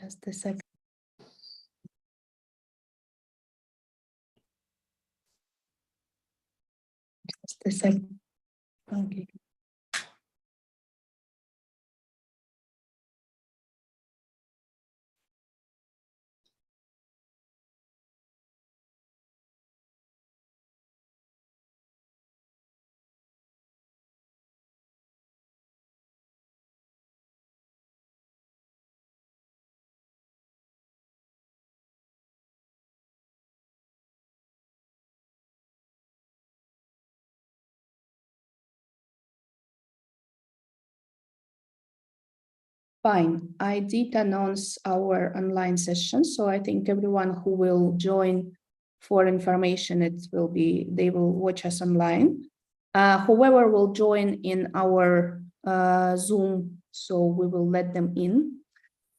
Just a second. Just a second. Okay. Fine, I did announce our online session, so I think everyone who will join for information, they will watch us online. Whoever will join in our Zoom, so we will let them in.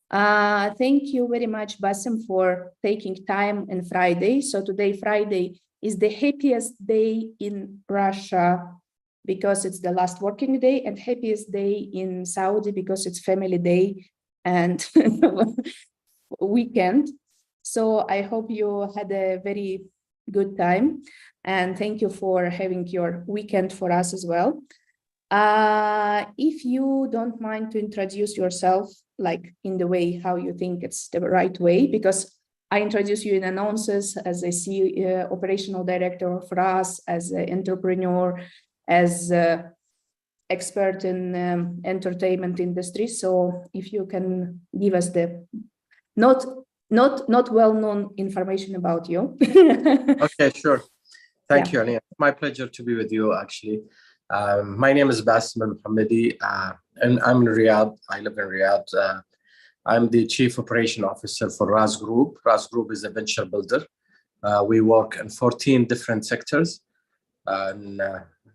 Thank you very much, Basem, for taking time on Friday. So today, Friday, is the happiest day in Russia because it's the last working day, and happiest day in Saudi because it's family day and weekend. So I hope you had a very good time, and thank you for having your weekend for us as well. If you don't mind to introduce yourself, like in the way how you think it's the right way, because I introduce you in announces as a operational director for us, as an entrepreneur, as an expert in entertainment industry. So if you can give us the not well-known information about you. Okay, sure. Thank you, Alina. My pleasure to be with you, actually. My name is Basem Mohammadi, and I'm in Riyadh. I live in Riyadh. I'm the Chief Operation Officer for RAS Group. RAS Group is a venture builder. We work in 14 different sectors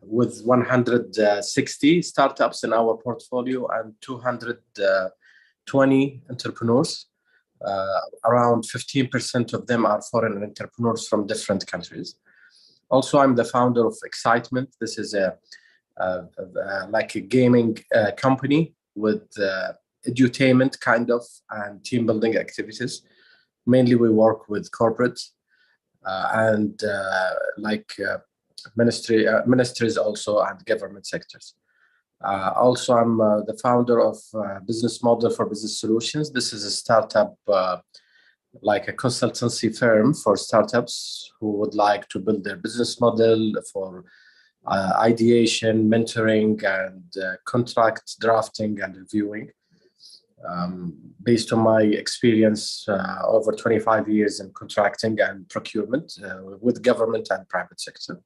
with 160 startups in our portfolio and 220 entrepreneurs. Around 15% of them are foreign entrepreneurs from different countries. Also, I'm the founder of Excitement. This is like a gaming company with edutainment kind of and team building activities. Mainly, we work with corporates and ministries also and government sectors. Also, I'm the founder of Business Model for Business Solutions. This is a startup, like a consultancy firm for startups who would like to build their business model for ideation, mentoring, and contract drafting and reviewing. Based on my experience over 25 years in contracting and procurement with government and private sector.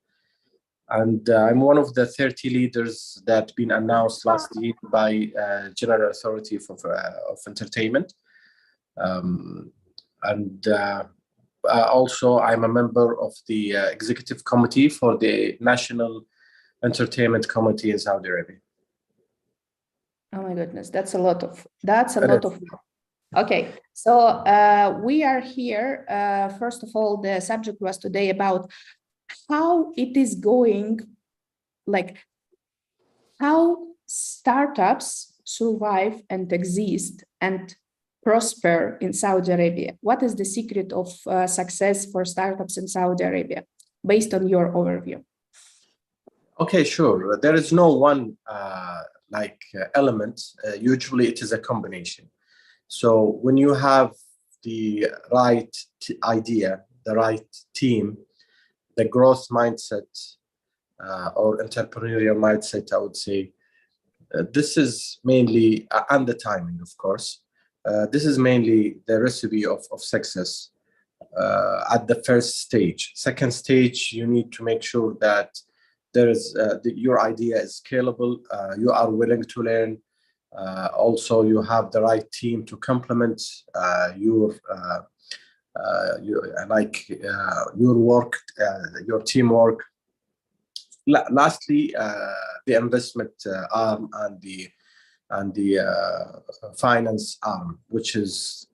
And I'm one of the 30 leaders that been announced last year by General Authority of Entertainment. Also, I'm a member of the executive committee for the National Entertainment Committee in Saudi Arabia. Oh my goodness, that's a lot of Okay, so we are here. First of all, the subject was today about how it is going, like how startups survive and exist and prosper in Saudi Arabia. What is the secret of success for startups in Saudi Arabia, based on your overview? Okay, sure. There is no one element. Usually it is a combination. So when you have the right idea, the right team, the growth mindset or entrepreneurial mindset, I would say, this is mainly, and the timing, of course, this is mainly the recipe of success at the first stage. Second stage, you need to make sure that there is your idea is scalable, you are willing to learn. Also, you have the right team to complement your work, your teamwork. Lastly, the investment arm and the finance arm, which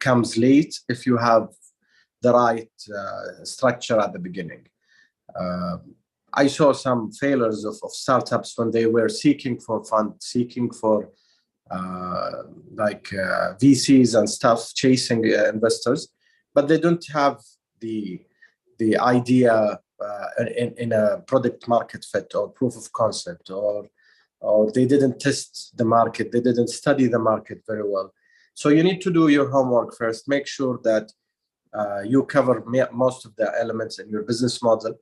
comes late if you have the right structure at the beginning. I saw some failures of startups when they were seeking for funds, seeking for VCs and stuff chasing investors, but they don't have the idea in a product market fit or proof of concept, or they didn't test the market, they didn't study the market very well. So you need to do your homework first. Make sure that you cover most of the elements in your business model.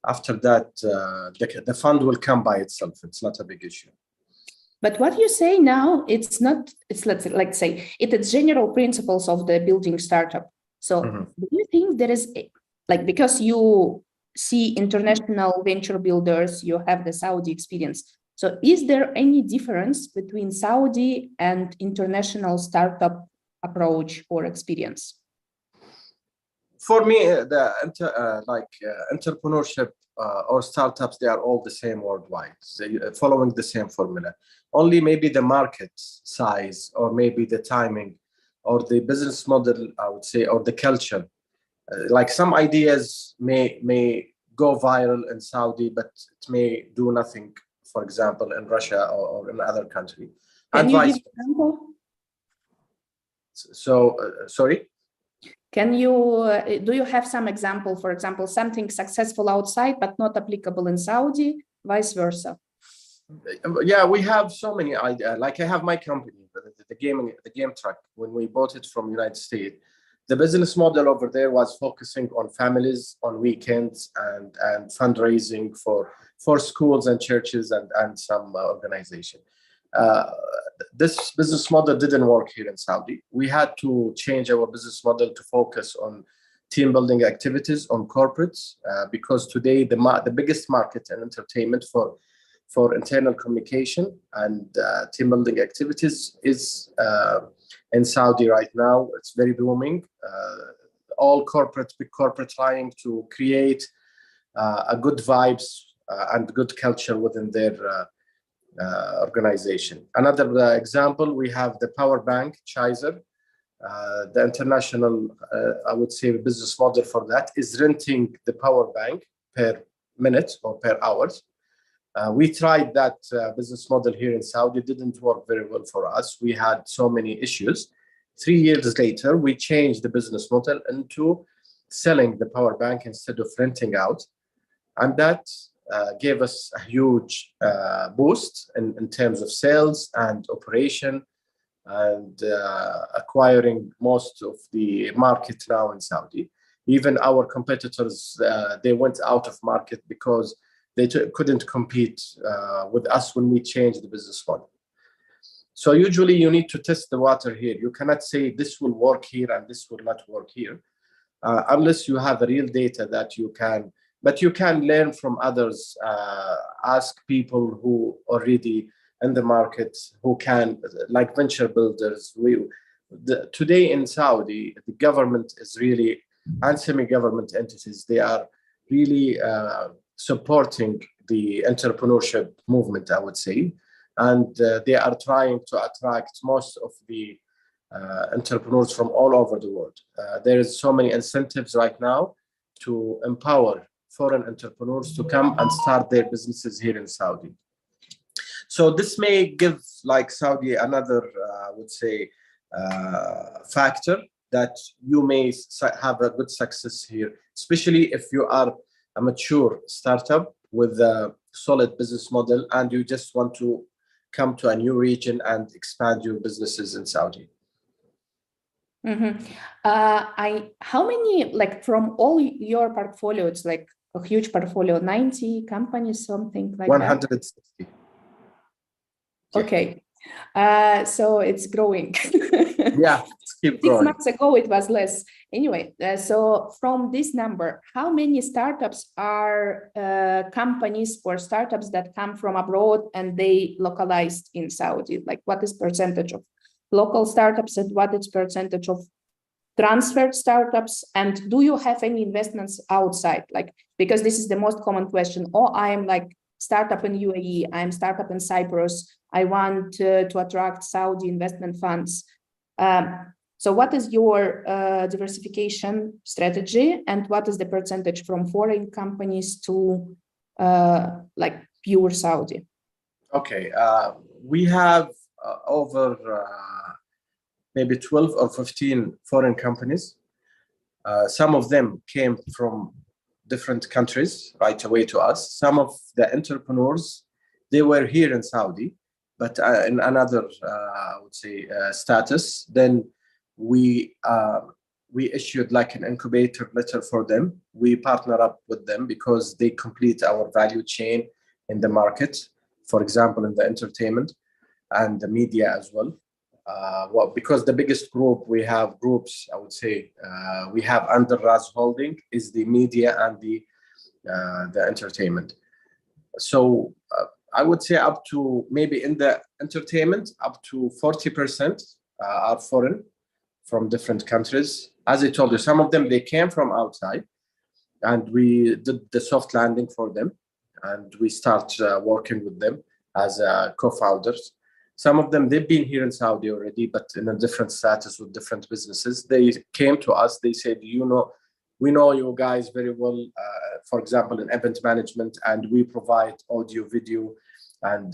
After that, the fund will come by itself. It's not a big issue. But what you say now, it's not, it's let's say, it's general principles of the building startup. So do you think there is, because you see international venture builders, you have the Saudi experience. So is there any difference between Saudi and international startup approach or experience? For me, entrepreneurship or startups, they are all the same worldwide, following the same formula. Only maybe the market size, or maybe the timing, or the business model, I would say, or the culture. Like some ideas may go viral in Saudi, but it may do nothing, for example, in Russia or in other country. Can you give an example? So, sorry? Can you, do you have some example, for example, something successful outside, but not applicable in Saudi, vice versa? Yeah, we have so many ideas. Like I have my company, the game truck. When we bought it from United States, the business model over there was focusing on families on weekends and fundraising for schools and churches and some organization. This business model didn't work here in Saudi. We had to change our business model to focus on team building activities, on corporates, because today the biggest market in entertainment for internal communication and team building activities is in Saudi right now. It's very booming. All big corporate trying to create a good vibes and good culture within their organization. Another example, we have the power bank, Chiser. The international, I would say, business model for that is renting the power bank per minute or per hours. We tried that business model here in Saudi. It didn't work very well for us. We had so many issues. 3 years later, we changed the business model into selling the power bank instead of renting out. And that gave us a huge boost in terms of sales and operation, and acquiring most of the market now in Saudi. Even our competitors, they went out of market because they couldn't compete with us when we changed the business model. So usually you need to test the water here. You cannot say this will work here and this will not work here, unless you have the real data that you can. But you can learn from others, ask people who already in the market, who can, like venture builders. Today in Saudi, the government is really, and semi-government entities, they are really supporting the entrepreneurship movement, I would say. And they are trying to attract most of the entrepreneurs from all over the world. There is so many incentives right now to empower foreign entrepreneurs to come and start their businesses here in Saudi. So this may give like Saudi another, I would say, factor that you may have a good success here, especially if you are a mature startup with a solid business model and you just want to come to a new region and expand your businesses in Saudi. Mm-hmm. How many, like from all your portfolio, it's like a huge portfolio, 90 companies, something like 160. that? Okay. So it's growing. Yeah, it's keep growing. 6 months ago, it was less. Anyway, so from this number, how many startups are companies or startups that come from abroad and they localized in Saudi? Like what is percentage of local startups and what is percentage of transferred startups? And do you have any investments outside? Like, because this is the most common question. Oh, I am like startup in UAE, I'm startup in Cyprus. I want to attract Saudi investment funds. So what is your diversification strategy, and what is the percentage from foreign companies to like pure Saudi? Okay, we have over maybe 12 or 15 foreign companies. Some of them came from different countries right away to us. Some of the entrepreneurs, they were here in Saudi, but in another, I would say, status. Then we issued like an incubator letter for them. We partner up with them because they complete our value chain in the market, for example, in the entertainment and the media as well. Well, because the biggest group we have groups, I would say, we have under Raz Holding is the media and the entertainment. So I would say up to maybe in the entertainment, up to 40% are foreign from different countries. As I told you, some of them, they came from outside and we did the soft landing for them and we start working with them as co-founders. Some of them, they've been here in Saudi already, but in a different status with different businesses. They came to us, they said, you know, we know you guys very well, for example, in event management, and we provide audio, video, and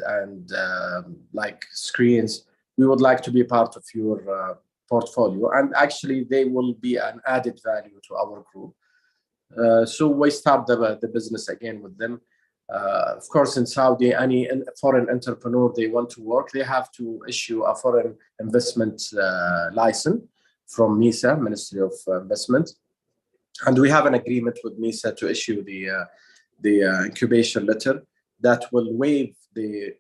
like screens. We would like to be part of your portfolio. And actually, they will be an added value to our group. So we start the business again with them. Of course, in Saudi, any foreign entrepreneur they want to work, they have to issue a foreign investment license from MISA, Ministry of Investment, and we have an agreement with MISA to issue the incubation letter that will waive the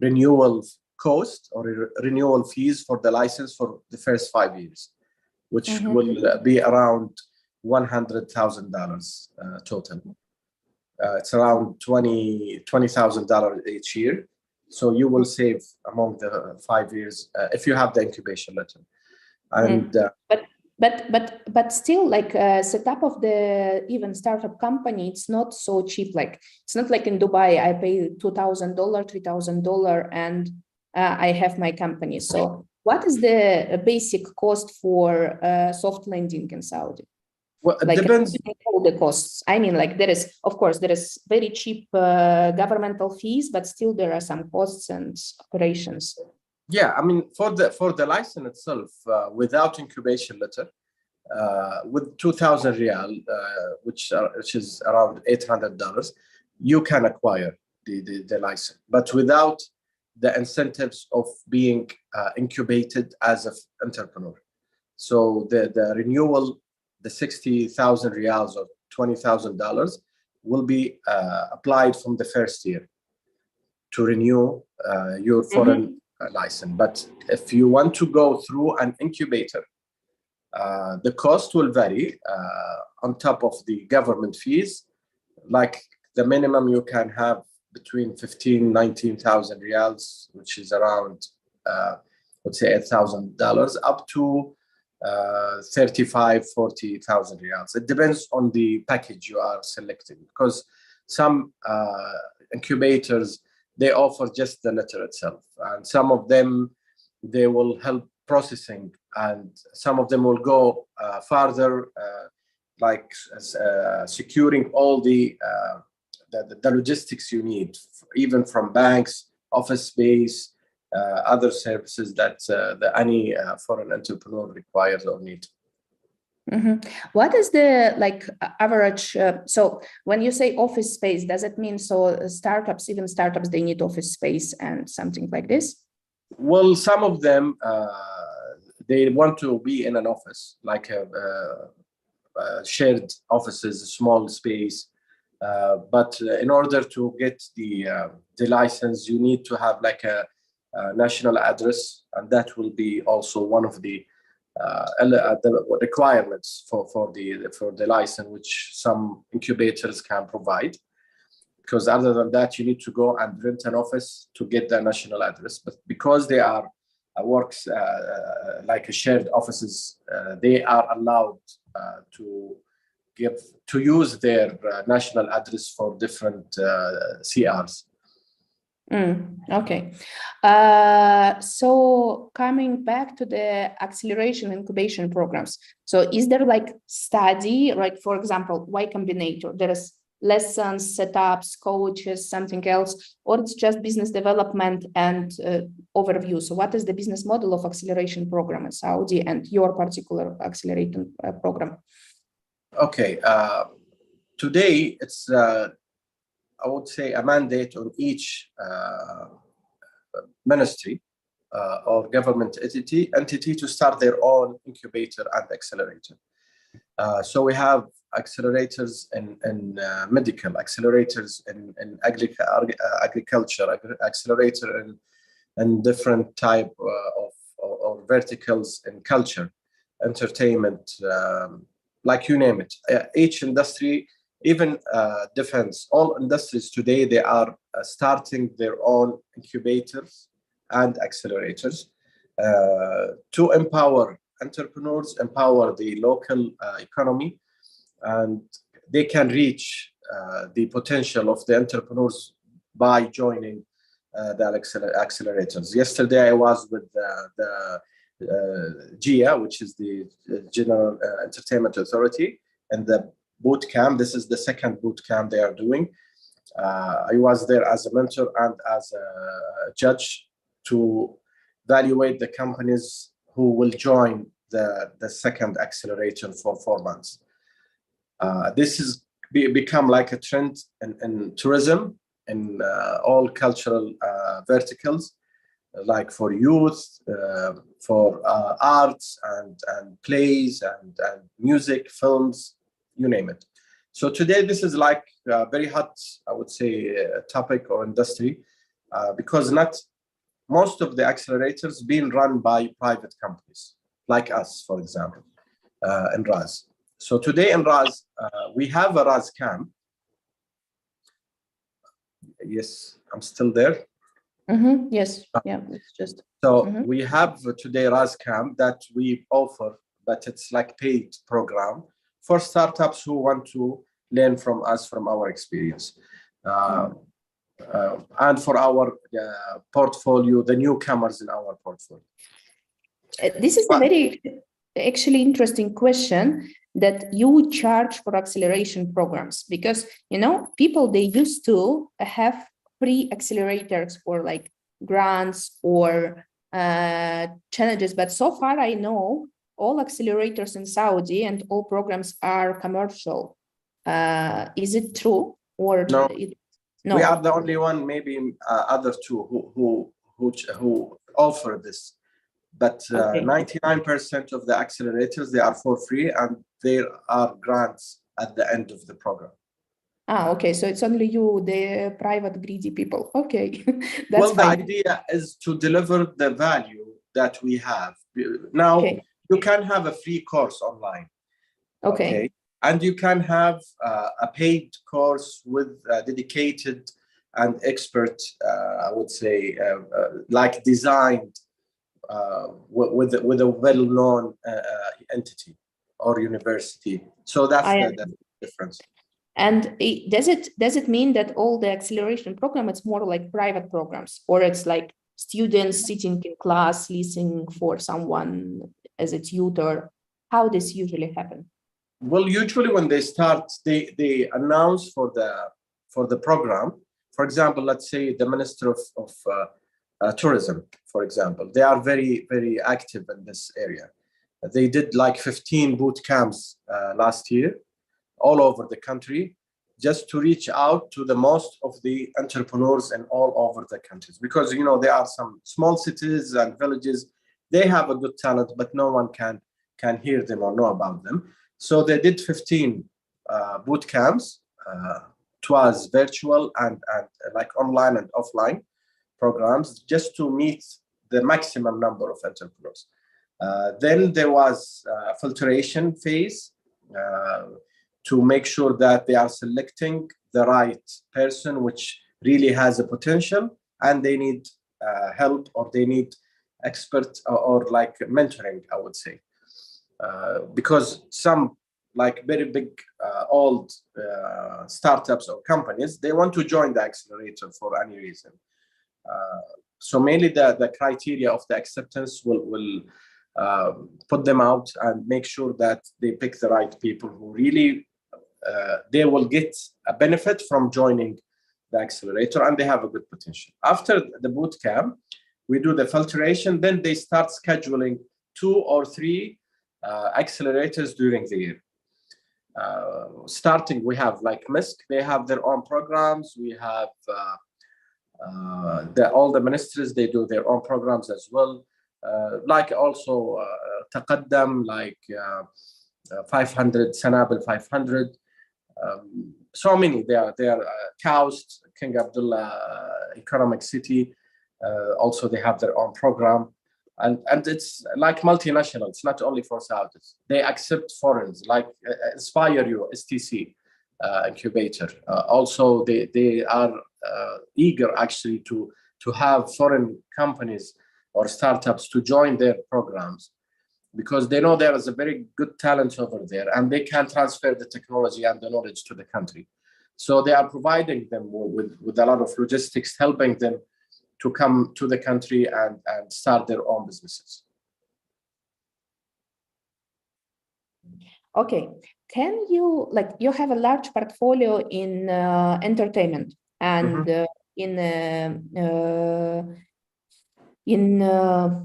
renewal cost or renewal fees for the license for the first 5 years, which will be around $100,000 total. It's around $20,000 each year. So you will save among the 5 years if you have the incubation letter. And but still, like setup of the even startup company, it's not so cheap. Like it's not like in Dubai, I pay $2,000, $3,000, and I have my company. So what is the basic cost for soft landing in Saudi? Well, it like depends. All the costs. I mean, like there is, of course, there is very cheap governmental fees, but still there are some costs and operations. Yeah, I mean, for the license itself, without incubation letter, with 2,000 riyal, which is around $800, you can acquire the license, but without the incentives of being incubated as an entrepreneur. So the renewal, the 60,000 riyals or $20,000 will be applied from the first year to renew your foreign license. But if you want to go through an incubator, the cost will vary on top of the government fees. Like the minimum you can have between 19,000 riyals, which is around, let's say $8,000, up to 40,000 riyals. It depends on the package you are selecting, because some incubators, they offer just the letter itself, and some of them they will help processing, and some of them will go farther, like securing all the logistics you need, even from banks, office space, other services that any foreign entrepreneur requires or needs. What is the average? So when you say office space, does it mean startups, even startups, they need office space and something like this? Well, some of them they want to be in an office, like shared offices, a small space. But in order to get the license, you need to have like a national address, and that will be also one of the requirements for the license, which some incubators can provide. Because other than that, you need to go and rent an office to get the national address. But because they are works like a shared offices, they are allowed to use their national address for different CRs. Okay. So coming back to the acceleration incubation programs. So is there like study, like for example, Y Combinator, there is lessons, setups, coaches, something else, or it's just business development and overview? So what is the business model of acceleration program in Saudi and your particular accelerating program? Okay, today it's, I would say, a mandate on each ministry or government entity to start their own incubator and accelerator. So we have accelerators in medical, accelerators in agriculture, accelerator in different type of verticals in culture, entertainment, like you name it. Each industry, even defense, all industries today, they are starting their own incubators and accelerators to empower entrepreneurs, empower the local economy, and they can reach the potential of the entrepreneurs by joining the accelerators. Yesterday, I was with the GIA, which is the General Entertainment Authority, and the boot camp. This is the second boot camp they are doing. I was there as a mentor and as a judge to evaluate the companies who will join the second accelerator for 4 months. This has become like a trend in tourism, in all cultural verticals, like for youth, for arts and plays and music, films, you name it. So today, this is like a very hot, I would say, topic or industry, because not most of the accelerators being run by private companies, like us, for example, in RAS. So today in RAS, we have a RAS camp. Yes, I'm still there. Yes, yeah, it's just. So we have today RAS camp that we offer, but it's like paid program for startups who want to learn from us, from our experience. And for our portfolio, the newcomers in our portfolio. This is a very actually interesting question, that you charge for acceleration programs, because people, they used to have free accelerators or like grants or challenges, but so far I know all accelerators in Saudi and all programs are commercial. Is it true or no? No, we are the only one, maybe other two who offer this. But 99% of the accelerators, they are for free, and there are grants at the end of the program. Okay. So it's only you, the private greedy people. Okay. Well, the idea is to deliver the value that we have. Now, you can have a free course online. Okay. And you can have a paid course with dedicated and expert, I would say, like designed with a well-known entity or university. So that's the difference. And does it mean that all the acceleration program, it's more like private programs, or it's like students sitting in class listening for someone as a tutor? How does usually happen? Well, usually when they start, they announce for the program. For example, let's say the Minister of Tourism, for example, they are very, very active in this area. They did like 15 boot camps last year, all over the country, just to reach out to the most of the entrepreneurs in all over the countries. Because, there are some small cities and villages, they have a good talent, but no one can hear them or know about them. So they did 15 boot camps. It was virtual and like online and offline programs, just to meet the maximum number of entrepreneurs. Then there was a filtration phase to make sure that they are selecting the right person, which really has a potential, and they need help, or they need expert or like mentoring, I would say. Because some like very big old startups or companies, they want to join the accelerator for any reason. So mainly the criteria of the acceptance will put them out and make sure that they pick the right people who really they will get a benefit from joining the accelerator, and they have a good potential. After the boot camp, we do the filtration, then they start scheduling 2 or 3 accelerators during the year. Starting, we have like MISC, they have their own programs. We have all the ministries, they do their own programs as well. Like also Taqaddam, like 500, Sanabil 500. So many, they are KAUST, King Abdullah Economic City. Also, they have their own program. And it's like multinational. It's not only for Saudis. They accept foreigners, like Inspire You, STC, incubator. Also, they are eager actually to have foreign companies or startups to join their programs, because they know there is a very good talent over there and they can transfer the technology and the knowledge to the country. So they are providing them with a lot of logistics, helping them to come to the country and start their own businesses. Okay, can you, like, you have a large portfolio in entertainment and in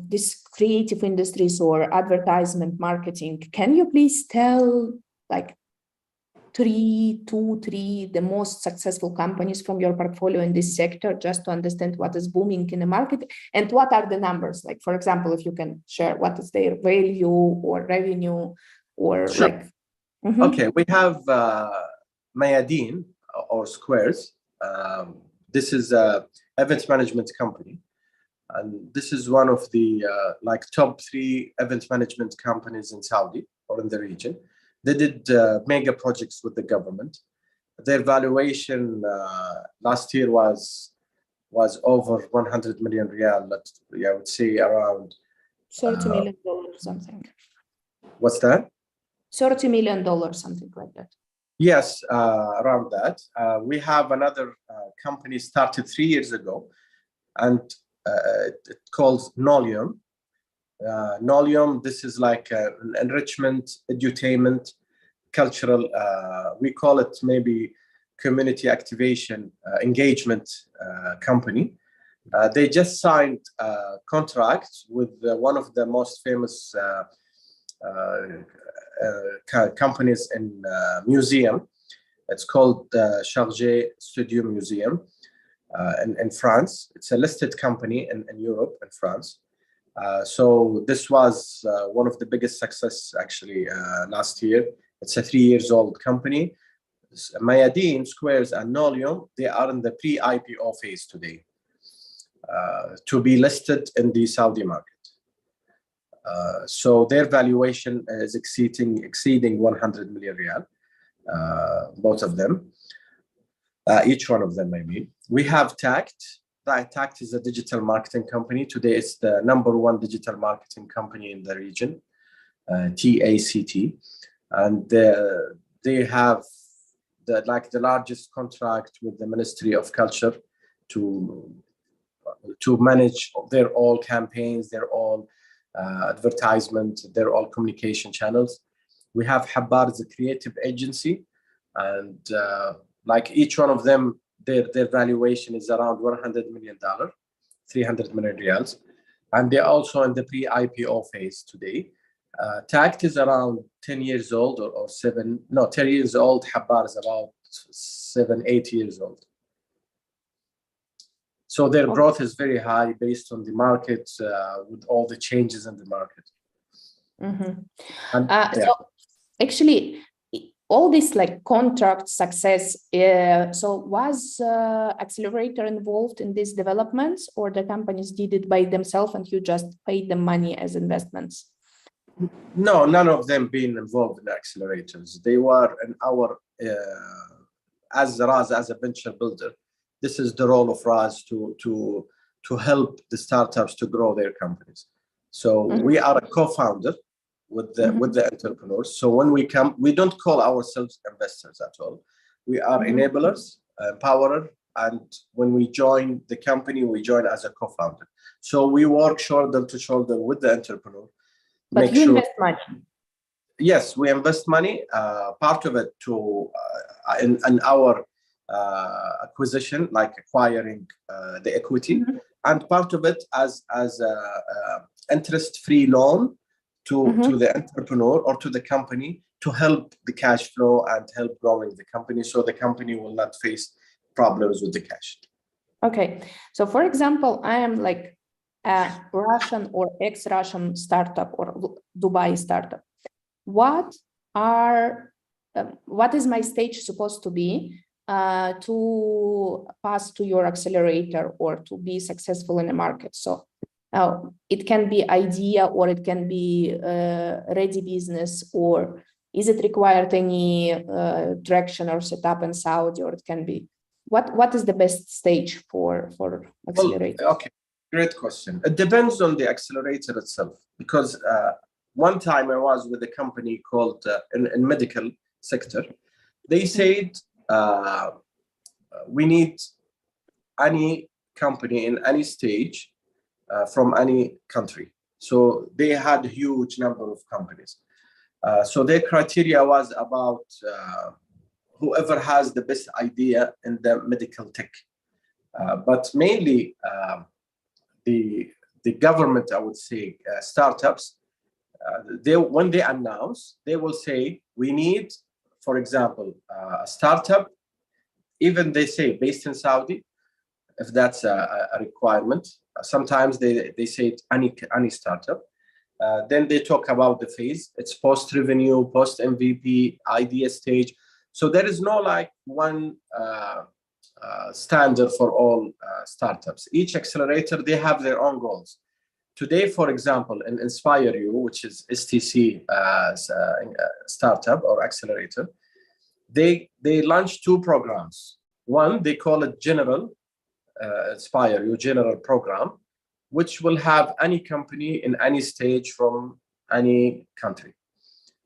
this creative industries or advertisement marketing. Can you please tell like 2, 3 the most successful companies from your portfolio in this sector, just to understand what is booming in the market and what are the numbers? Like, for example, if you can share what is their value or revenue or Sure. like. Okay, we have Mayadeen or Squares. This is a event management company. And this is one of the like top 3 event management companies in Saudi or in the region. They did mega projects with the government. Their valuation last year was over 100 million riyal. I would say around $30 million something. What's that? $30 million, something like that. Yes, around that. We have another company started 3 years ago, and it's called Nolium. Nolium, this is like an enrichment, edutainment, cultural, we call it maybe community activation, engagement company. They just signed a contract with one of the most famous companies in museum. It's called Chargé Studio Museum in France. It's a listed company in Europe and France. So this was one of the biggest success actually last year. It's a 3 years old company. Mayadeen, Squares, and Nolium, they are in the pre-IPO phase today to be listed in the Saudi market. So their valuation is exceeding 100 million riyal, both of them, each one of them, I mean. We have TACT. TACT is a digital marketing company. Today, it's the #1 digital marketing company in the region, TACT. And they have the largest contract with the Ministry of Culture to manage their all campaigns, their all advertisement, their all communication channels. We have Habbar, the creative agency, and like each one of them, their valuation is around $100 million, 300 million riyals, and they're also in the pre-IPO phase today. TACT is around 10 years old or 10 years old. Habbar is about 7, 8 years old. So their growth is very high based on the market, with all the changes in the market. So actually, all this like contract success, so was Accelerator involved in these developments, or the companies did it by themselves and you just paid them money as investments? No, none of them being involved in accelerators. They were in our, as Raz, as a venture builder, this is the role of Raz to help the startups to grow their companies. So we are a co-founder with the entrepreneurs. So when we come, we don't call ourselves investors at all. We are enablers, empowerer, and when we join the company, we join as a co-founder. So we work shoulder to shoulder with the entrepreneur. But you invest money. yes, we invest money, part of it to in our acquisition, like acquiring the equity, and part of it as a interest-free loan to the entrepreneur or to the company to help the cash flow and help growing the company, so the company will not face problems with the cash. Okay, so for example, I am like a Russian or ex-Russian startup or Dubai startup. What is my stage supposed to be to pass to your accelerator or to be successful in the market? So it can be idea, or it can be ready business, or is it required any traction or setup in Saudi, or it can be what is the best stage for accelerator? Well, okay, great question. It depends on the accelerator itself, because one time I was with a company called in medical sector. They said we need any company in any stage from any country. So they had a huge number of companies. So their criteria was about whoever has the best idea in the medical tech. But mainly the government, I would say, startups, when they announce, they will say, we need, for example, a startup, even they say based in Saudi, if that's a requirement. Sometimes they say any startup. Then they talk about the phase. It's post-revenue, post-MVP, idea stage. So there is no like one standard for all startups. Each accelerator, they have their own goals. Today, for example, in Inspire You, which is STC startup or accelerator, they launched 2 programs. One, they call it General Inspire You General Program, which will have any company in any stage from any country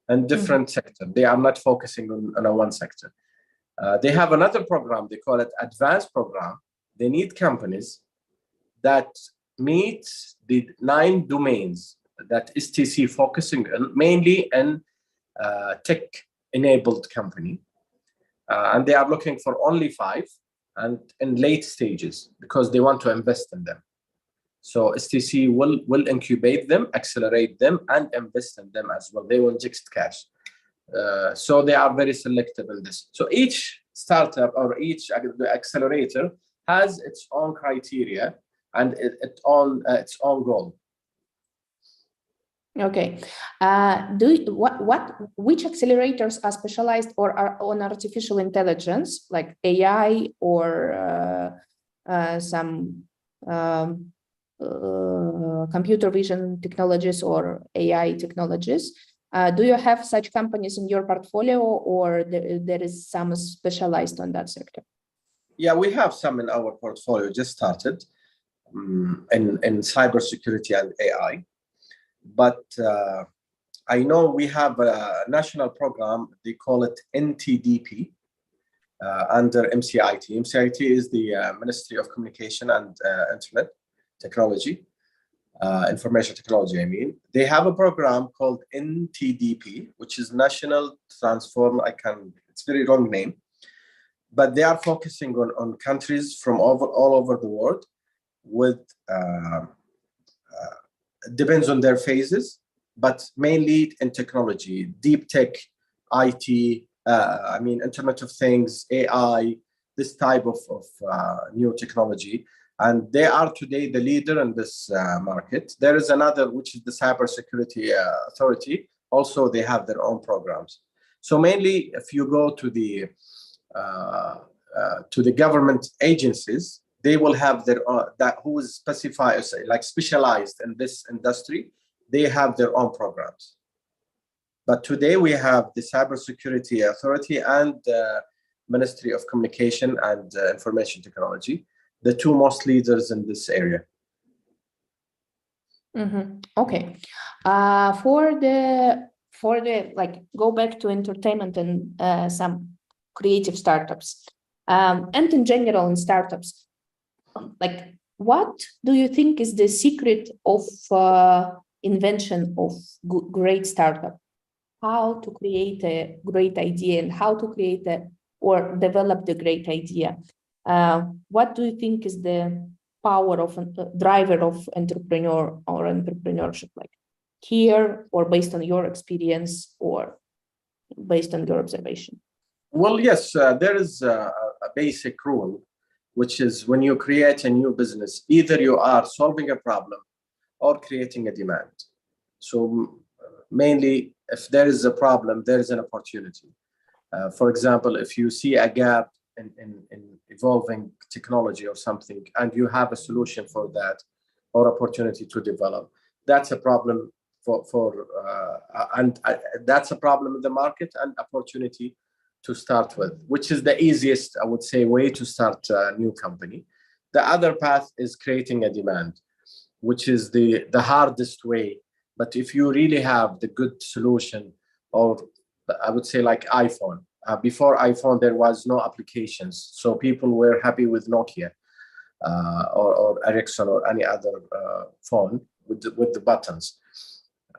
and different sector. They are not focusing on one sector. They have another program, they call it Advanced Program. They need companies that meet the 9 domains that STC focusing on, mainly in tech-enabled company. And they are looking for only 5 and in late stages because they want to invest in them. So STC will incubate them, accelerate them, and invest in them as well. They will inject cash. So they are very selective in this. So each startup or each accelerator has its own criteria and its own goal. Okay. Which accelerators are specialized or are on artificial intelligence, like AI or some computer vision technologies or AI technologies? Do you have such companies in your portfolio, or there is some specialized on that sector? Yeah, we have some in our portfolio, just started in cybersecurity and AI. But I know we have a national program, they call it NTDP, under MCIT. MCIT is the Ministry of Communication and Internet Technology, Information Technology, I mean. They have a program called NTDP, which is National Transform, it's a very long name, but they are focusing on countries from all over the world with, depends on their phases, but mainly in technology, deep tech, IT, Internet of Things, AI, this type of new technology. And they are today the leader in this market. There is another, which is the Cybersecurity Authority. Also, they have their own programs. So mainly, if you go to the government agencies, they will have their who is specialized in this industry. They have their own programs. But today we have the Cybersecurity Authority and the Ministry of Communication and Information Technology, the 2 most leaders in this area. Okay. For the like, go back to entertainment and some creative startups, and in general in startups, like, what do you think is the secret of invention of great startup? how to create a great idea and how to create or develop the great idea. What do you think is the power of driver of entrepreneur or entrepreneurship, like here, or based on your experience, or based on your observation? Well, yes, there is a basic rule, which is when you create a new business, either you are solving a problem or creating a demand. So mainly, if there is a problem, there is an opportunity. For example, if you see a gap in evolving technology or something, and you have a solution for that or opportunity to develop, that's a problem that's a problem in the market and opportunity to start with, which is the easiest, I would say, way to start a new company. The other path is creating a demand, which is the hardest way. But if you really have the good solution, or I would say like iPhone. Before iPhone, there was no applications. So people were happy with Nokia or Ericsson or any other phone with the buttons.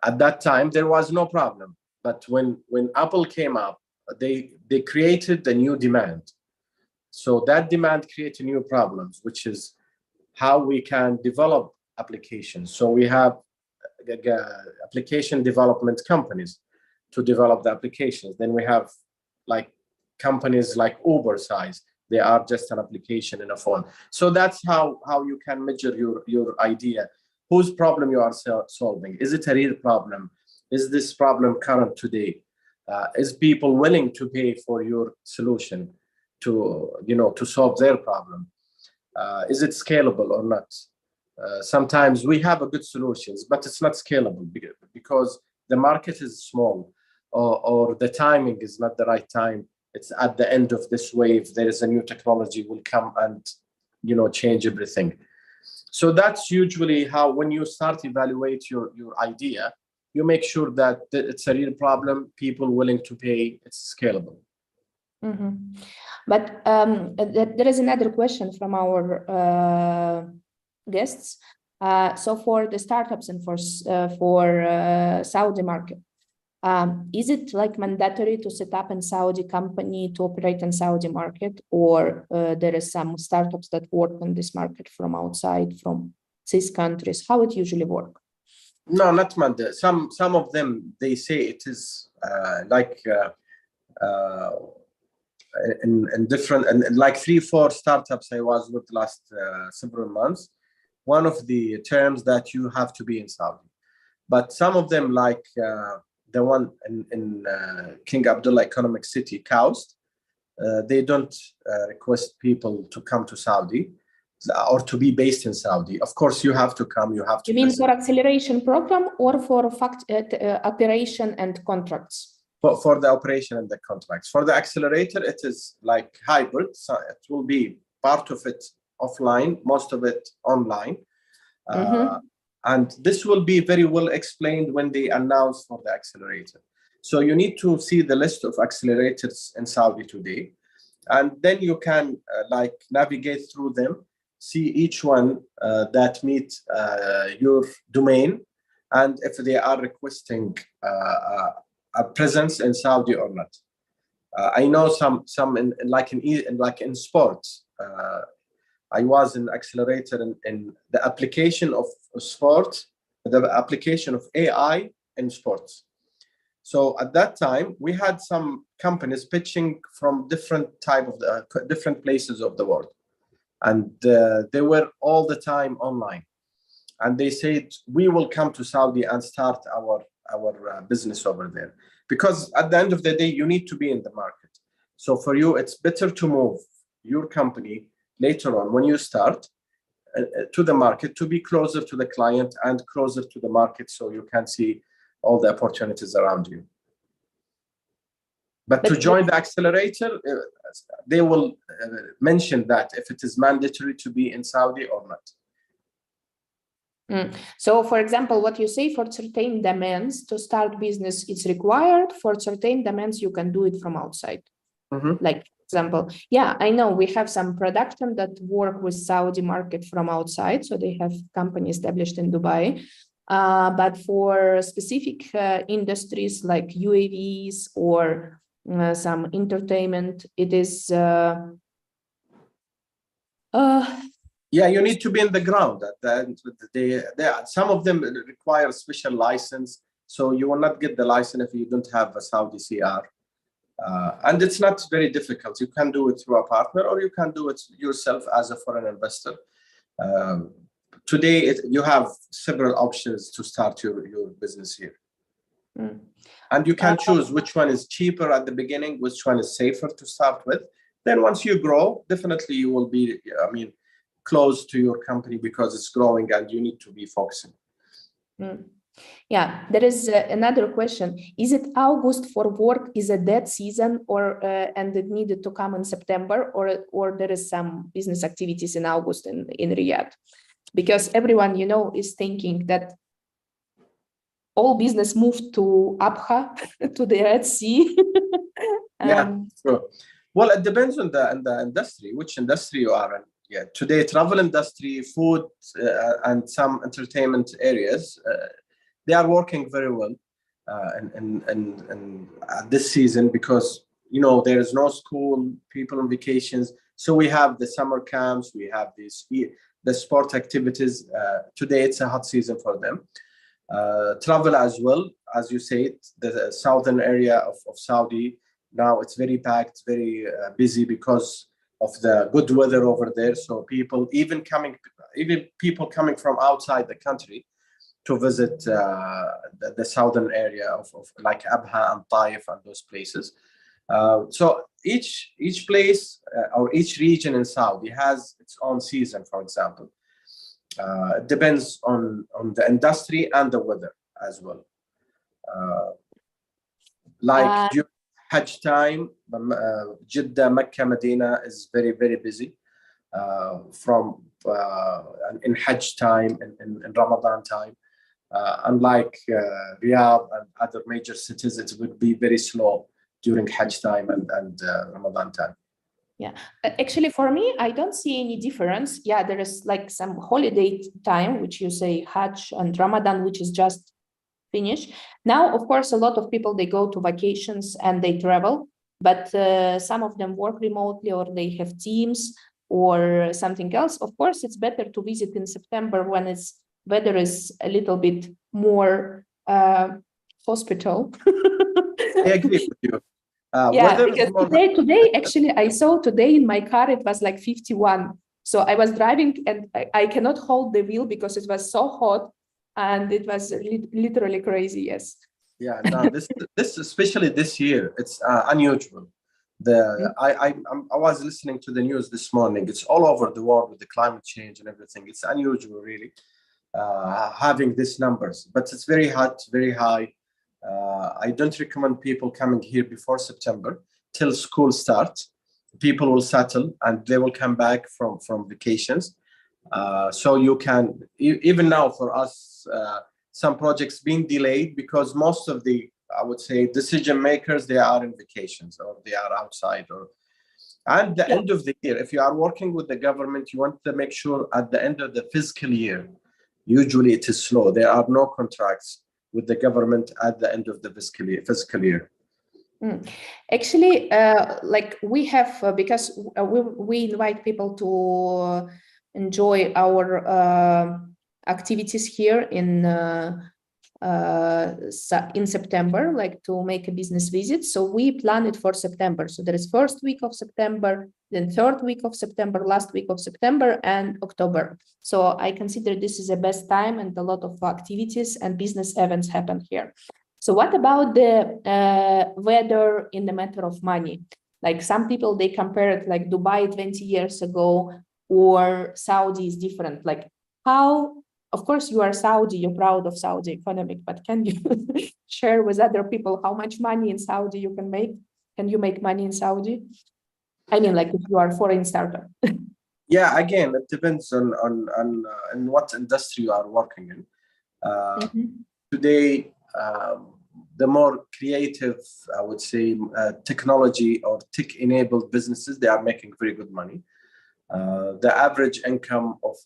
At that time, there was no problem. But when Apple came up, they created a new demand. So that demand created new problems, which is how we can develop applications. So we have application development companies to develop the applications. Then we have like companies like Uber size. They are just an application in a phone. So that's how you can measure your idea. Whose problem you are solving? Is it a real problem? Is this problem current today? Is people willing to pay for your solution to solve their problem? Is it scalable or not? Sometimes we have a good solutions, but it's not scalable because the market is small, or the timing is not the right time. It's at the end of this wave. There is a new technology will come and change everything. So that's usually how, when you start evaluate your idea, you make sure that it's a real problem, people willing to pay, it's scalable. Mm-hmm. But there is another question from our guests. So for the startups and for Saudi market, is it like mandatory to set up a Saudi company to operate in Saudi market, or there is some startups that work on this market from outside, from these countries? How it usually work? No, not mandatory. Some of them, they say it is in different, and like 3-4 startups I was with last several months. One of the terms that you have to be in Saudi, but some of them, like the one in King Abdullah Economic City, KAUST, they don't request people to come to Saudi or to be based in Saudi. Of course, you have to come. You have to. You mean for acceleration program or for operation and contracts? For the operation and the contracts. For the accelerator, it is like hybrid. So it will be part of it offline, most of it online. And this will be very well explained when they announce for the accelerator. So you need to see the list of accelerators in Saudi today. And then you can navigate through them, see each one that meets your domain, and if they are requesting a presence in Saudi or not. I know some in sports. I was in accelerator in the application of sport, the application of AI in sports. So at that time, we had some companies pitching from different different places of the world, and they were all the time online. And they said, we will come to Saudi and start our business over there, because at the end of the day, you need to be in the market. So for you, it's better to move your company later on when you start to the market, to be closer to the client and closer to the market, so you can see all the opportunities around you. But to join the accelerator, they will mention that if it is mandatory to be in Saudi or not. So, for example, what you say, for certain demands to start business, it's required. For certain demands, you can do it from outside. Like, for example, yeah, I know we have some production that work with Saudi market from outside. So they have company established in Dubai. But for specific industries like UAVs or some entertainment, it is yeah, you need to be in the ground at the end of the day. Some of them require special license, so you will not get the license if you don't have a Saudi CR. And it's not very difficult. You can do it through a partner, or you can do it yourself as a foreign investor. Today, you have several options to start your business here. Mm. And you can choose which one is cheaper at the beginning, which one is safer to start with. Then once you grow, definitely you will be, close to your company because it's growing and you need to be focusing. Mm. Yeah, there is another question. Is it August for work is a dead season, or and it needed to come in September, or there is some business activities in August in Riyadh? Because everyone, is thinking that all business moved to Abha, to the Red Sea. Yeah, sure. Well, it depends on the industry, which industry you are in. Yeah, today, travel industry, food, and some entertainment areas, they are working very well in this season because, there is no school, people on vacations. So we have the summer camps, we have the sport activities. Today, it's a hot season for them. Travel as well, as you said, the southern area of Saudi, now it's very packed, very busy because of the good weather over there. So even people coming from outside the country to visit the southern area of like Abha and Taif and those places. So each place or each region in Saudi has its own season, for example. It depends on the industry and the weather as well. Like during Hajj time, Jeddah, Mecca, Medina is very, very busy. From in Hajj time and in Ramadan time. Unlike Riyadh and other major cities, it would be very slow during Hajj time and Ramadan time. Yeah, actually, for me, I don't see any difference. Yeah, there is like some holiday time, which you say Hajj and Ramadan, which is just finished. Now, of course, a lot of people, they go to vacations and they travel, but some of them work remotely or they have teams or something else. Of course, it's better to visit in September when weather is a little bit more hospital. I agree with you. Yeah, because today, actually, I saw today in my car, it was like 51. So I was driving and I cannot hold the wheel because it was so hot and it was literally crazy, yes. Yeah, no, this especially this year, it's unusual. I was listening to the news this morning. It's all over the world with the climate change and everything. It's unusual, really, having these numbers. But it's very hot, very high. I don't recommend people coming here before September till school starts. People will settle and they will come back from vacations. So you can, even now for us, some projects being delayed because most of the, I would say, decision makers, they are in vacations or they are outside. And the end of the year, if you are working with the government, you want to make sure at the end of the fiscal year, usually it is slow. There are no contracts with the government at the end of the fiscal year. Actually, like we have, because we invite people to enjoy our activities here in September, like to make a business visit. So we plan it for September. So there is first week of September, then third week of September, last week of September, and October. So I consider this is the best time, and a lot of activities and business events happen here. So what about the weather in the matter of money? Like some people, they compare it like Dubai 20 years ago or Saudi is different. Like how, of course, you are Saudi, you're proud of Saudi economic, but can you share with other people how much money in Saudi you can make? Can you make money in Saudi? I mean, like if you are a foreign startup. Yeah, again, it depends on what industry you are working in. Today, the more creative, I would say, technology or tech-enabled businesses, they are making very good money. The average income of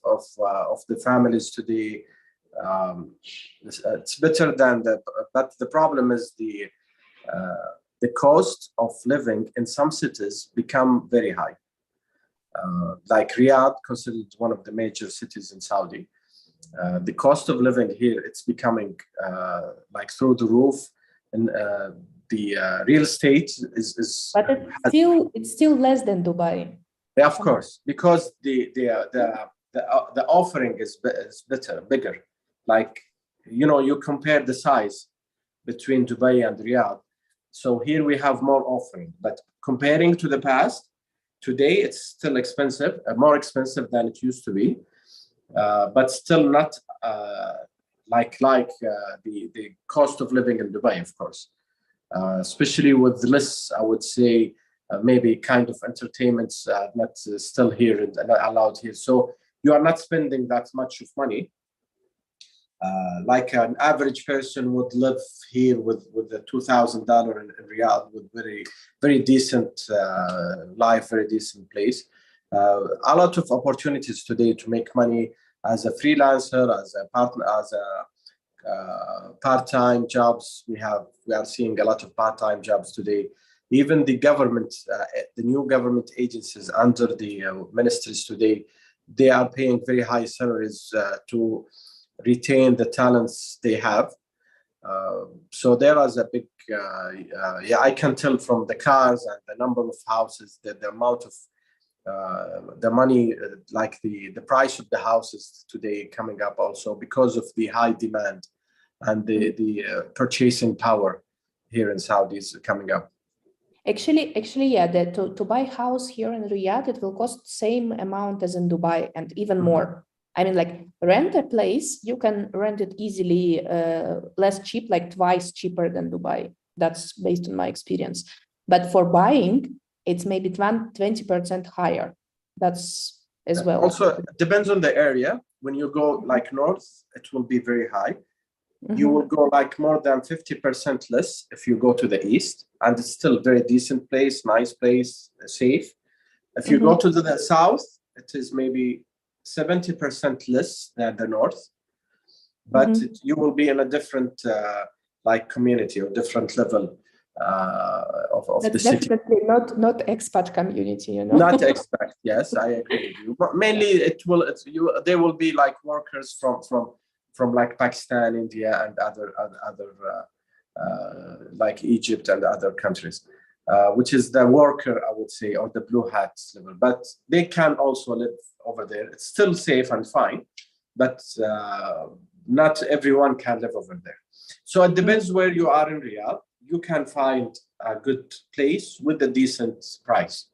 the families today It's better than but the problem is the cost of living in some cities become very high. Like Riyadh, considered one of the major cities in Saudi, the cost of living here, it's becoming like through the roof, and the real estate is. But it's still less than Dubai. Yeah, of course, because the offering is better, bigger. Like, you know, you compare the size between Dubai and Riyadh. So here we have more offering, but comparing to the past, today it's still expensive, more expensive than it used to be, but still not like the cost of living in Dubai, of course, especially with less, I would say, maybe kind of entertainments not still here and not allowed here. So you are not spending that much of money. Like an average person would live here with the $2,000 in Riyadh, with very decent life, very decent place. A lot of opportunities today to make money as a freelancer, as a partner, as a part-time jobs. We are seeing a lot of part-time jobs today. Even the government, the new government agencies under the ministries today, they are paying very high salaries to retain the talents they have. So there is a big, yeah, I can tell from the cars and the number of houses, that the amount of the money, like the price of the houses today coming up also because of the high demand and the purchasing power here in Saudi is coming up. Actually, yeah, to buy a house here in Riyadh, it will cost same amount as in Dubai and even more. I mean, like rent a place, you can rent it easily, less cheap, like twice cheaper than Dubai. That's based on my experience. But for buying, it's maybe 20% higher. That's as well. Also, it depends on the area. When you go like north, it will be very high. You will go like more than 50% less if you go to the east, and it's still a very decent place, nice place, safe. If you go to the south, it is maybe 70% less than the north, but you will be in a different like community or different level of the city. Definitely not expat community, you know. Not expat. Yes, I agree with you. But mainly, there will be like workers from like Pakistan, India, and other like Egypt and other countries, which is the worker, I would say, or the blue hats level. But they can also live over there. It's still safe and fine, but not everyone can live over there. So it depends where you are in Riyadh. You can find a good place with a decent price,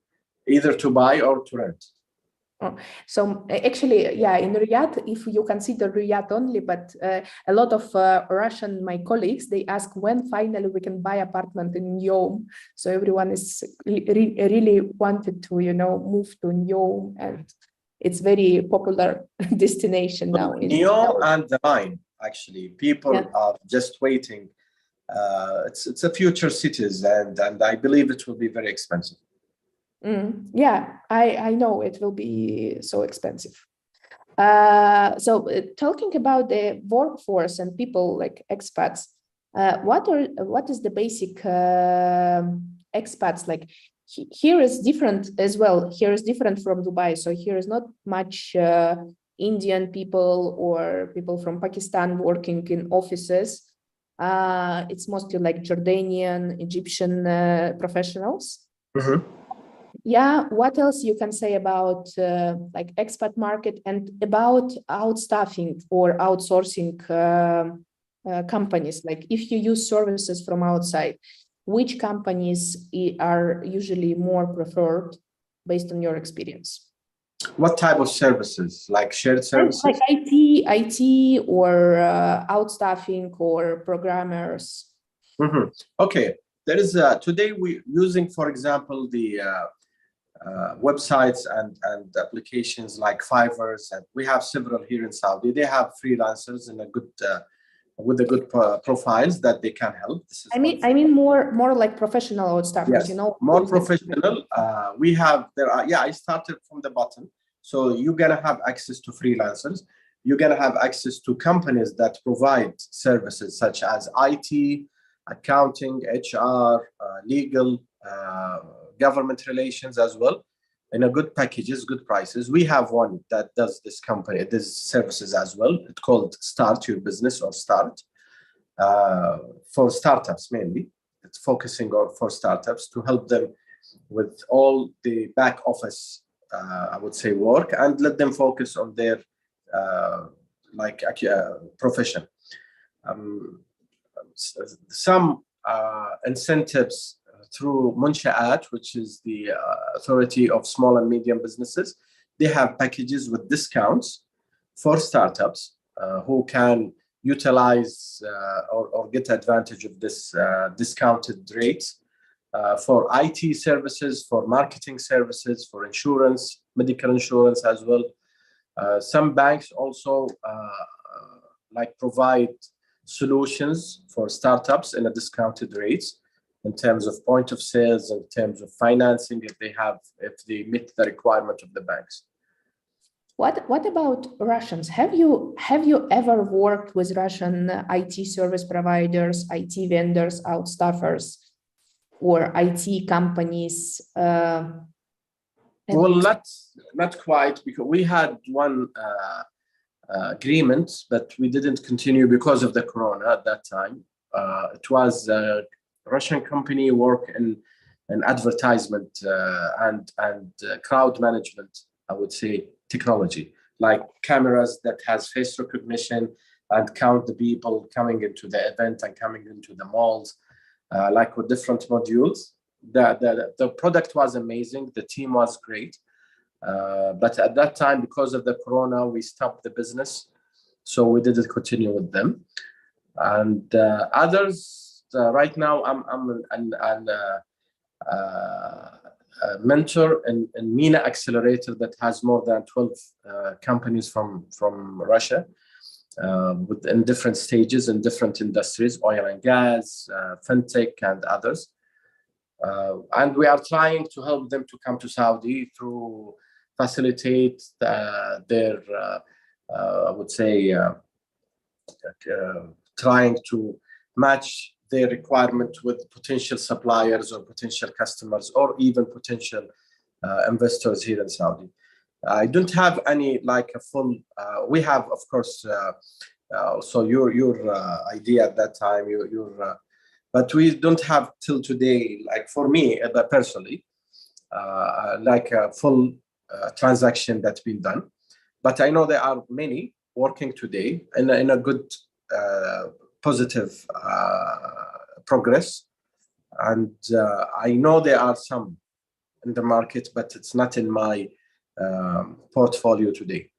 either to buy or to rent. So actually, yeah, in Riyadh, if you consider Riyadh only, but a lot of Russian, my colleagues, they ask when finally we can buy apartment in Neom. So everyone is really wanted to, you know, move to Neom, and it's very popular destination now. Neom and the Line, actually, people are just waiting. It's a future cities, and I believe it will be very expensive. Yeah, I know it will be so expensive. So talking about the workforce and people like expats, what is the basic expats like? Here is different as well. Here is different from Dubai. So here is not much Indian people or people from Pakistan working in offices. It's mostly like Jordanian, Egyptian professionals. Yeah, what else you can say about like expat market and about outstaffing or outsourcing companies? Like if you use services from outside, which companies are usually more preferred based on your experience? What type of services? Like shared services? Like IT or outstaffing or programmers. Okay, there is today we using, for example, the websites and applications like Fiverr, and we have several here in Saudi. They have freelancers in a good with a good profiles that they can help. This is I mean more like professional outstaffers, yes, you know. More professional. We have I started from the bottom, so you're gonna have access to freelancers. you're going to have access to companies that provide services such as IT, accounting, HR, legal, government relations as well, in a good packages, good prices. We have one that does this services as well. It's called Start Your Business, or Start, for startups mainly. It's focusing on for startups to help them with all the back office, I would say, work, and let them focus on their profession. Some incentives through Munshaat, which is the authority of small and medium businesses. They have packages with discounts for startups who can utilize or get advantage of this discounted rates for IT services, for marketing services, for insurance, medical insurance as well. Some banks also provide solutions for startups in a discounted rates in terms of point of sales, in terms of financing, if they meet the requirement of the banks. What about Russians? Have you ever worked with Russian IT service providers, IT vendors, outstaffers, or IT companies? Well, not quite, because we had one agreement, but we didn't continue because of the corona at that time. It was a Russian company work in advertisement and crowd management, I would say, technology, like cameras that has face recognition and count the people coming into the event and coming into the malls, like with different modules. The product was amazing. The team was great. But at that time, because of the corona, we stopped the business. So we didn't continue with them. And others, right now, I'm a mentor in MENA Accelerator that has more than 12 companies from Russia in different stages, in different industries, oil and gas, fintech, and others. And we are trying to help them to come to Saudi through facilitate their, I would say, trying to match their requirement with potential suppliers or potential customers or even potential investors here in Saudi. I don't have any like a full, we have, of course, so your idea at that time, but we don't have till today, like for me personally, like a full transaction that's been done. But I know there are many working today in a good, positive progress. And I know there are some in the market, but it's not in my portfolio today.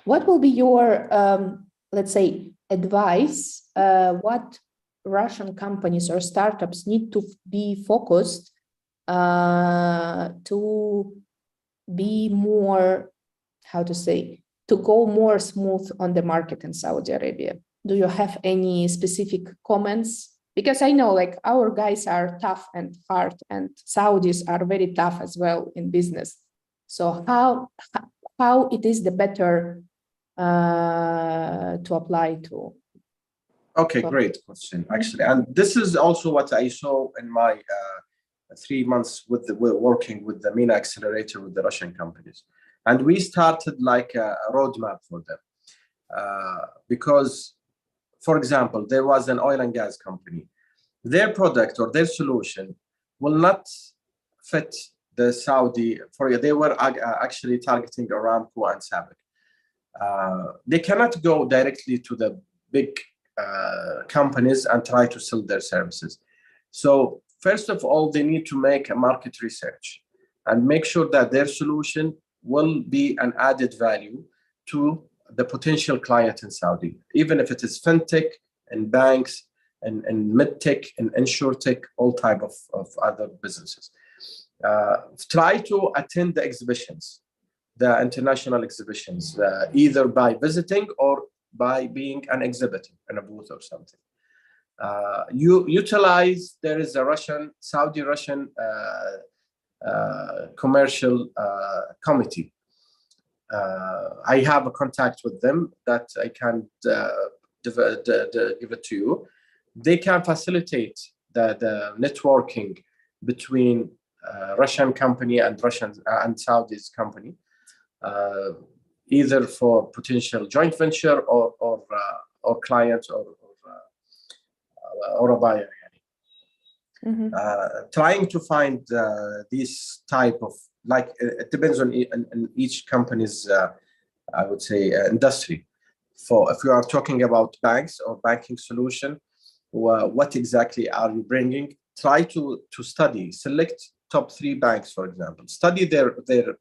What will be your, let's say, advice? What Russian companies or startups need to be focused to be more, how to say, to go more smooth on the market in Saudi Arabia? Do you have any specific comments? Because I know like our guys are tough and hard, and Saudis are very tough as well in business. So how it is the better to apply to? Okay, great question, actually. And this is also what I saw in my 3 months working with the MENA Accelerator with the Russian companies. And we started like a roadmap for them. Because, for example, there was an oil and gas company. Their product or their solution will not fit the Saudi, they were actually targeting Aramco and SABIC. They cannot go directly to the big companies and try to sell their services. So first of all, they need to make a market research and make sure that their solution will be an added value to the potential client in Saudi, even if it is fintech and banks and medtech and insurtech, all type of other businesses. Try to attend the exhibitions, the international exhibitions, either by visiting or by being an exhibitor in a booth or something. You utilize, there is a Saudi-Russian commercial committee. I have a contact with them that I can give it to you. They can facilitate the networking between Russian company and and Saudi's company, either for potential joint venture or client or a buyer. Trying to find these type of, like, it depends on each company's I would say industry. For if you are talking about banks or banking solution, what exactly are you bringing? Try to study, select top 3 banks, for example. Study their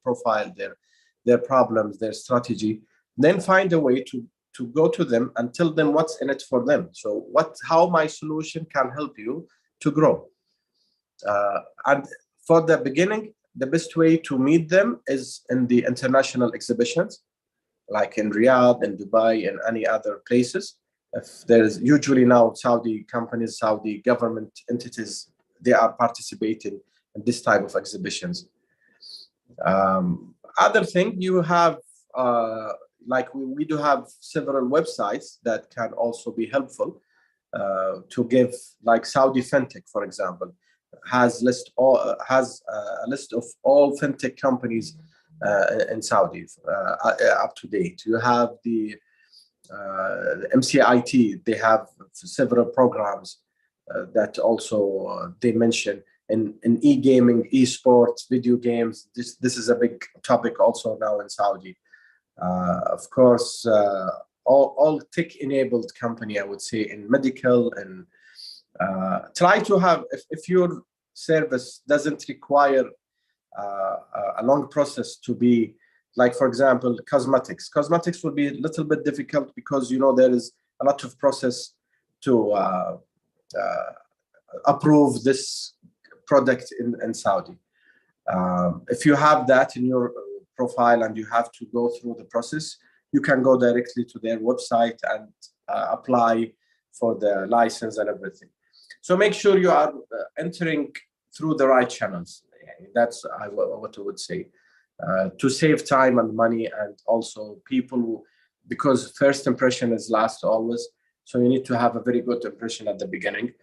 profile, their problems, their strategy. Then find a way to go to them and tell them what's in it for them. So how my solution can help you to grow. And for the beginning, the best way to meet them is in the international exhibitions, like in Riyadh, in Dubai, and any other places. If there's usually now Saudi companies, Saudi government entities, they are participating in this type of exhibitions. Other thing, you have, like we do have several websites that can also be helpful to give, like Saudi FinTech, for example, has a list of all FinTech companies in Saudi up to date. You have the MCIT, they have several programs that also they mention in e-gaming, e-sports, video games. This is a big topic also now in Saudi. Of course, all tech-enabled company, I would say, in medical, and try to have, if your service doesn't require a long process to be, like, for example, cosmetics. Cosmetics will be a little bit difficult because, there is a lot of process to approve this product in Saudi. If you have that in your profile and you have to go through the process, you can go directly to their website and apply for the license and everything. So make sure you are entering through the right channels. That's what I would say, to save time and money, and also people, because first impression is last always. So you need to have a very good impression at the beginning.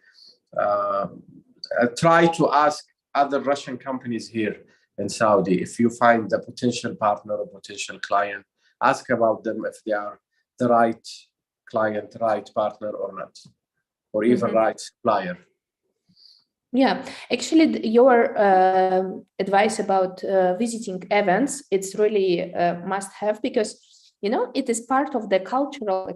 Try to ask other Russian companies here in Saudi, if you find a potential partner or potential client, ask about them if they are the right client, right partner or not, or even right supplier. Yeah, actually, your advice about visiting events, it's really must have, because, it is part of the cultural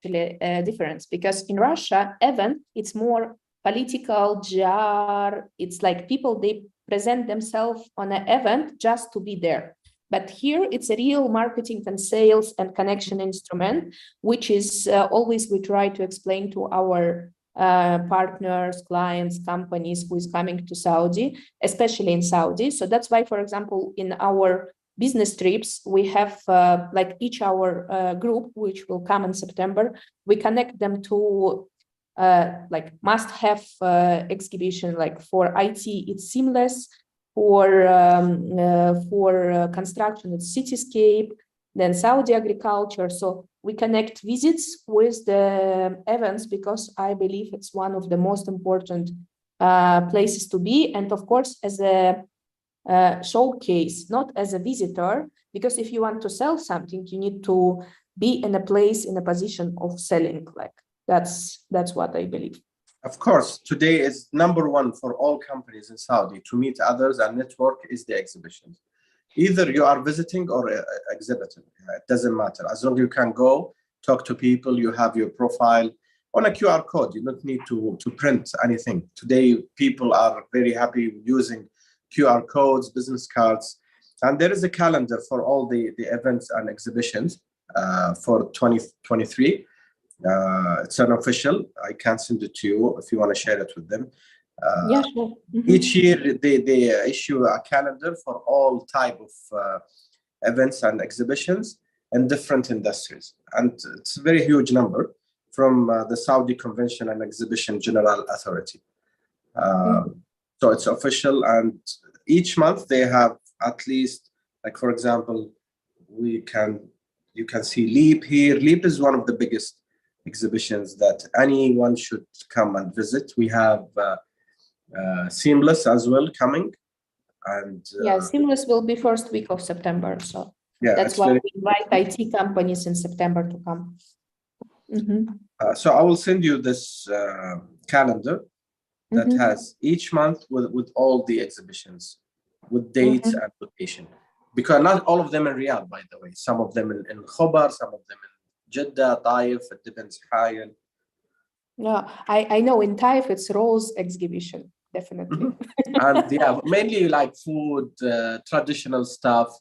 difference, because in Russia, event, it's more political, jar. It's like people, they present themselves on an event just to be there. But here it's a real marketing and sales and connection instrument, which is always we try to explain to our partners, clients, companies who is coming to Saudi, especially in Saudi. So that's why, for example, in our business trips, we have like each our group, which will come in September, we connect them to like must-have exhibition, like for IT, it's Seamless, for construction, it's Cityscape, then Saudi agriculture. So we connect visits with the events, because I believe it's one of the most important places to be. And of course, as a showcase, not as a visitor, because if you want to sell something, you need to be in a place, in a position of selling. Like that's what I believe. Of course, today is number one for all companies in Saudi to meet others and network is the exhibitions. Either you are visiting or exhibiting, it doesn't matter. As long as you can go, talk to people, you have your profile on a QR code. You don't need to print anything. Today, people are very happy using QR codes, business cards. And there is a calendar for all the events and exhibitions for 2023. It's unofficial. I can send it to you if you want to share it with them. Yeah, sure. Each year they issue a calendar for all type of events and exhibitions in different industries, and it's a very huge number from the Saudi Convention and Exhibition General Authority. So it's official, and each month they have at least, like for example, you can see Leap here. Leap is one of the biggest exhibitions that anyone should come and visit. We have Seamless as well coming, and Yeah, Seamless will be first week of September. So yeah, that's why we invite IT companies in September to come. So I will send you this calendar that has each month with all the exhibitions, with dates and location. Because not all of them in Riyadh, by the way. Some of them in Khobar, some of them in Jeddah, Taif. It depends. Hayan. Yeah, I know in Taif it's Rose exhibition, definitely. And yeah, mainly like food, traditional stuff.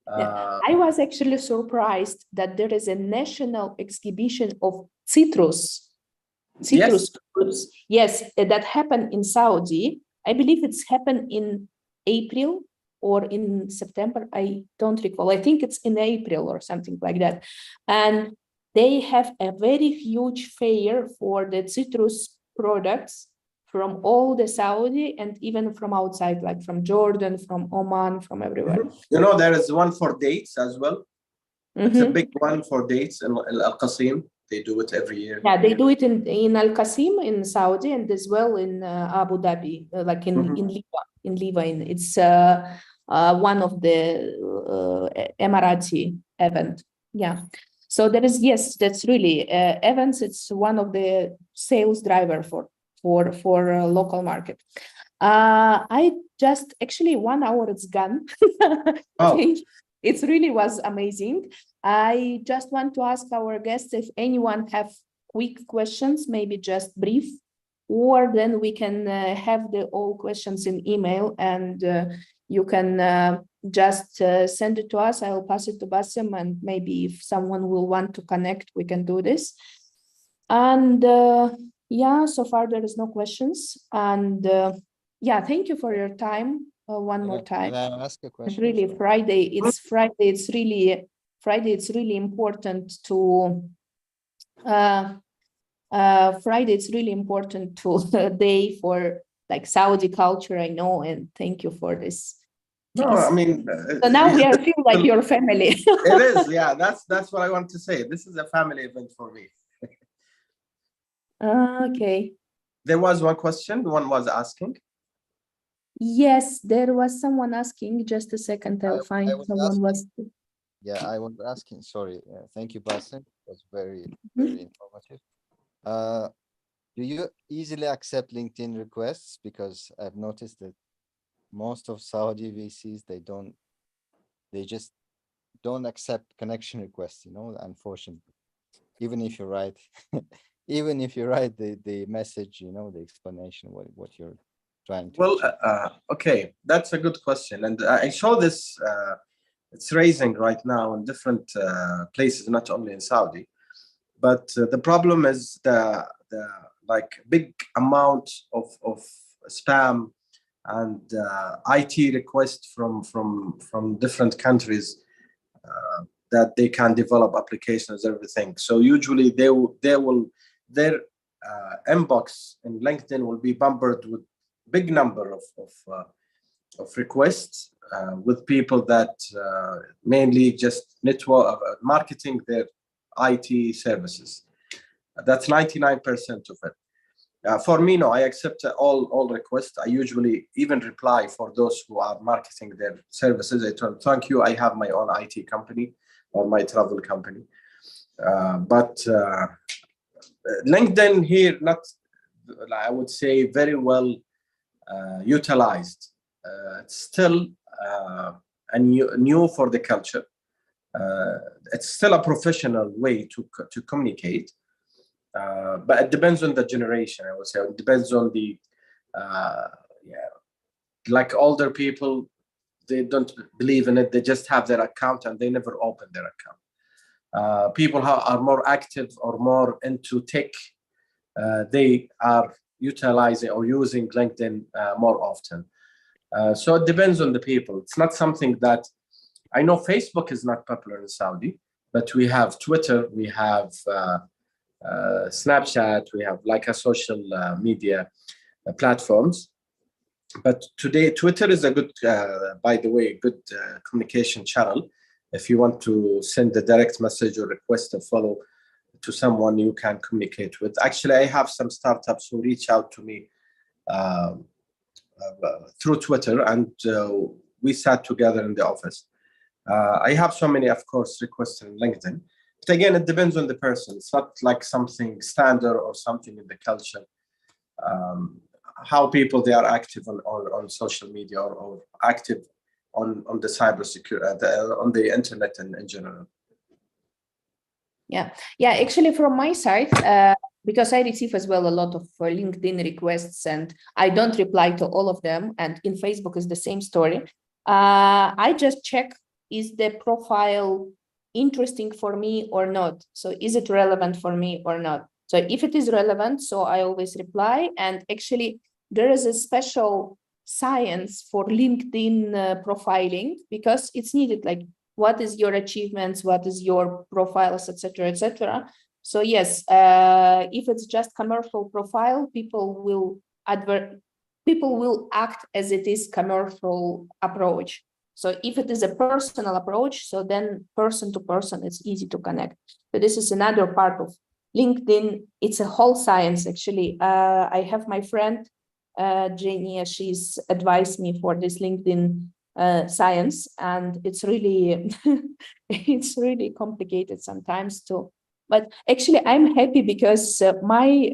Yeah. I was actually surprised that there is a national exhibition of citrus fruits. Yes, that happened in Saudi. I believe it's happened in April or in September. I don't recall. I think it's in April or something like that. And they have a very huge fair for the citrus products from all the Saudi and even from outside, like from Jordan, from Oman, from everywhere. You know, there is one for dates as well. It's a big one for dates in Al Qasim. They do it every year. Yeah, they do it in Al Qasim in Saudi and as well in Abu Dhabi, like in Liva. In Liva, it's one of the Emirati event. Yeah. So there is, yes, that's really events. It's one of the sales driver for local market. I just actually 1 hour it's gone. Oh. It really was amazing. I just want to ask our guests if anyone have quick questions, maybe just brief, or then we can have the all questions in email and you can just send it to us. I will pass it to Basem, and maybe if someone will want to connect, we can do this. And yeah, so far there is no questions. And yeah, thank you for your time. One more time. Can I ask a question? Really, Friday. It's really important to. Friday, it's really important to a day for like Saudi culture. I know, and thank you for this. No, I mean. So now we are feel like your family. It is, yeah. That's what I want to say. This is a family event for me. Okay. There was one question. One was asking. Yes, there was someone asking. Just a second, I'll find someone was. Yeah, I was asking. Sorry. Thank you, Basem. It was very informative. Do you easily accept LinkedIn requests? Because I've noticed that most of Saudi VCs, they just don't accept connection requests, unfortunately. Even if you write, the message, the explanation, what you're trying to achieve. Okay, that's a good question. And I saw this, it's raising right now in different places, not only in Saudi. But the problem is the like big amount of spam and IT requests from different countries that they can develop applications, everything. So usually their inbox in LinkedIn will be bombarded with big number of requests with people that mainly just network marketing their IT services. That's 99% of it. For me, no, I accept all requests. I usually even reply for those who are marketing their services. I tell them, thank you, I have my own IT company or my travel company. But LinkedIn here, not, I would say, very well utilized. It's still new for the culture. It's still a professional way to communicate, but it depends on the generation. I would say it depends on the like older people. They don't believe in it. They just have their account and they never open their account. People who are more active or more into tech, they are utilizing or using LinkedIn more often. So it depends on the people. It's not something that I know. Facebook is not popular in Saudi, but we have Twitter, we have Snapchat, we have like a social media platforms. But today, Twitter is a good, by the way, good communication channel. If you want to send a direct message or request a follow to someone you can communicate with. Actually, I have some startups who reach out to me through Twitter, and we sat together in the office. I have so many, of course, requests on LinkedIn. But again, it depends on the person. It's not like something standard or something in the culture. How people, they are active on social media or active on the cybersecurity, on the internet in general. Yeah, actually from my side, because I receive as well a lot of LinkedIn requests and I don't reply to all of them, and in Facebook is the same story. I just check, is the profile interesting for me or not? So is it relevant for me or not? So if it is relevant, so I always reply. And actually there is a special science for LinkedIn profiling, because it's needed, like what is your achievements, what is your profiles, etc., etc. So yes, if it's just commercial profile, people will act as it is commercial approach. So if it is a personal approach, so then person to person, it's easy to connect. So this is another part of LinkedIn. It's a whole science, actually. I have my friend, Jenny, she's advised me for this LinkedIn science, and it's really, it's really complicated sometimes too. But actually, I'm happy because my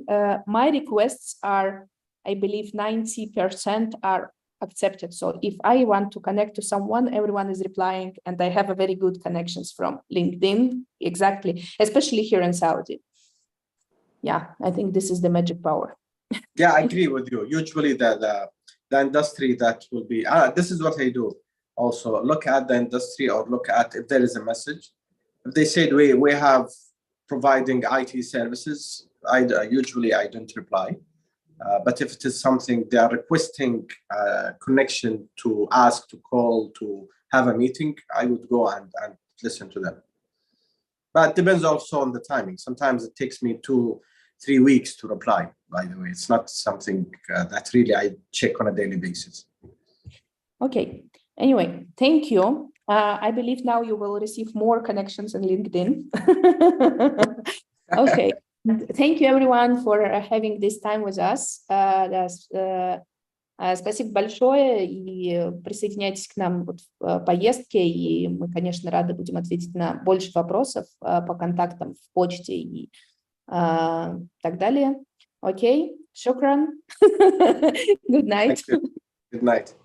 requests are, I believe 90% are accepted. So if I want to connect to someone, everyone is replying, and I have a very good connections from LinkedIn, exactly, especially here in Saudi. Yeah, I think this is the magic power. Yeah, I agree with you. Usually the industry that will be, this is what I do. Also look at the industry, or look at if there is a message. If they said we have providing IT services, usually I don't reply. But if it is something they are requesting connection to ask, to call, to have a meeting, I would go and listen to them. But it depends also on the timing. Sometimes it takes me 2-3 weeks to reply, by the way. It's not something that really I check on a daily basis. Okay. Anyway, thank you. I believe now you will receive more connections on LinkedIn. Okay. Thank you, everyone, for having this time with us. Спасибо большое, и присоединяйтесь к нам вот в поездке, и мы, конечно, рады будем ответить на больше вопросов по контактам в почте и так далее. Окей, шукран. Good night. Good night.